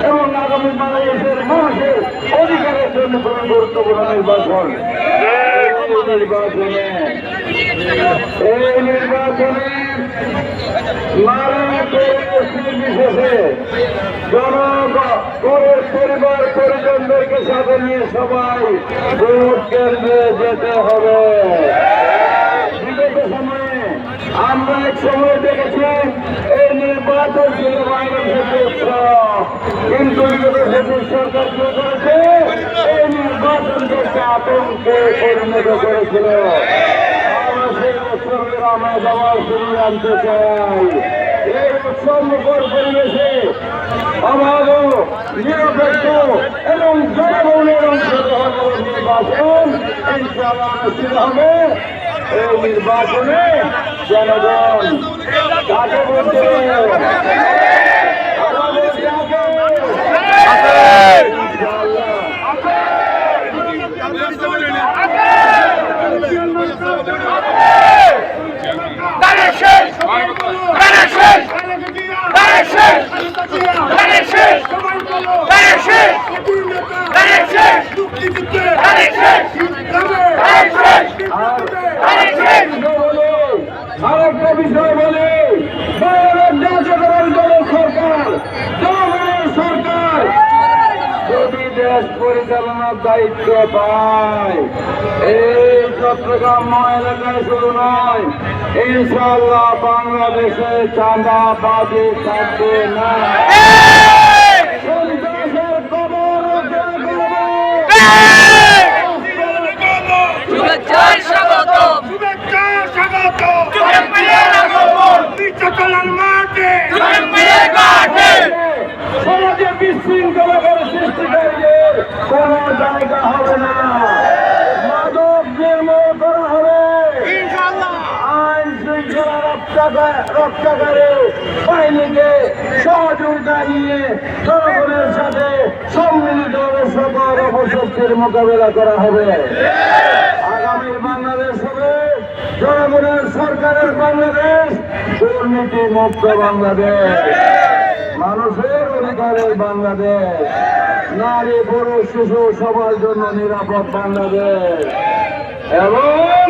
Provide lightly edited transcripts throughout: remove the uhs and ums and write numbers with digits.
এবং আগামী বাংলাদেশের মানুষের অধিকারের জন্য খুবই গুরুত্বপূর্ণ নির্বাচন। এই নির্বাচনে বিশেষে পরিবার পরিজনদেরকে সাথে নিয়ে সবাই ভোট কেন্দ্রে যেতে হবে। বিগত সময়ে আমরা এক সময় দেখেছি এই নির্বাচন ছিল বাংলাদেশের কিন্তু বিগত সরকার কি করেছে, এই নির্বাচনকে আতঙ্কে পরিণত করেছিল। আমরা সেই উৎসবের আমরা জবাব ফিরিয়ে আনতে চাই। এই উৎসব মুখর পরিবেশে অবাধ, নিরপেক্ষ এবং জনগণের অংশগ্রহণ নির্বাচন ইনশাআল্লাহ অনুষ্ঠিত হবে। এই নির্বাচনে জনগণ কাকে বলছে, আরেকটা বিষয় বলে সরকার যদি দেশ পরিচালনার দায়িত্ব পায়, এই চট্টগ্রাম এলাকায় শুধু নয়, ইনশাআল্লাহ বাংলাদেশে চাঁদাবাজি থাকবে না। সমাজে বিশৃঙ্খলা করে সৃষ্টিকারীদের কোন জায়গা হবে না। মাদক নির্মূল করা হবে। আইন শৃঙ্খলা রক্ষাকারী বাহিনীকে সহযোগিতা নিয়ে জনগণের সাথে সম্মিলিতভাবে সকল অপশক্তির মোকাবেলা করা হবে। আগামী বাংলাদেশ হবে জনগণের সরকারের বাংলাদেশ, দুর্নীতি মুক্ত বাংলাদেশ, মানুষের অধিকারের বাংলাদেশ, নারী পুরুষ শিশু সবার জন্য নিরাপদ বাংলাদেশ এবং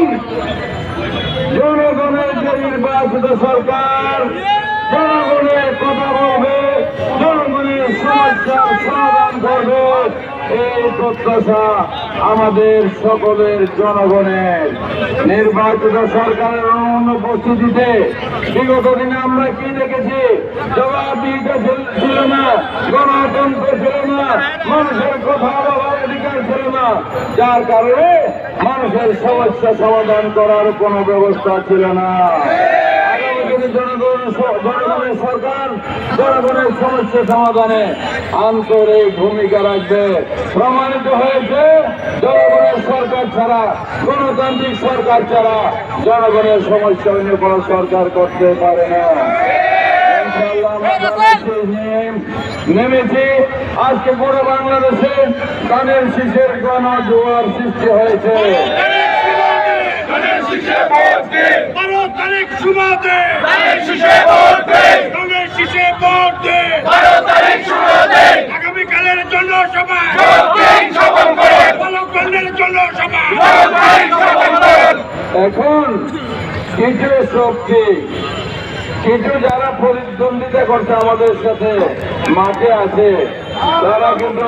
জনগণের যে নির্বাচিত সরকার জনগণের কথা বলবে, জনগণের সমস্যার সমাধান করবে, এই প্রত্যাশা আমাদের সকলের জনগণের। নির্বাচিত সরকারের অনুপস্থিতিতে বিগত দিনে আমরা কি দেখেছি, জবাবদিহিতা ছিল না, গণতন্ত্র ছিল না, মানুষের কথা বলার অধিকার ছিল না, যার কারণে মানুষের সমস্যা সমাধান করার কোনো ব্যবস্থা ছিল না। জনগণের সরকার জনগণের সমস্যা সমাধানে আন্তরিক ভূমিকা রাখবে। প্রমাণিত হয়েছে জনগণের সরকার ছাড়া, গণতান্ত্রিক সরকার ছাড়া জনগণের সমস্যা অন্য কোনো সরকার করতে পারে না। নেমেছি আজকে পুরো বাংলাদেশে ধানের শীষের গণ জোয়ার সৃষ্টি হয়েছে। আগামীকালের জন্য এখন কিছু শক্তি, কিছু যারা প্রতিদ্বন্দ্বিতা করছে আমাদের সাথে মাঠে আছে, তারা কিন্তু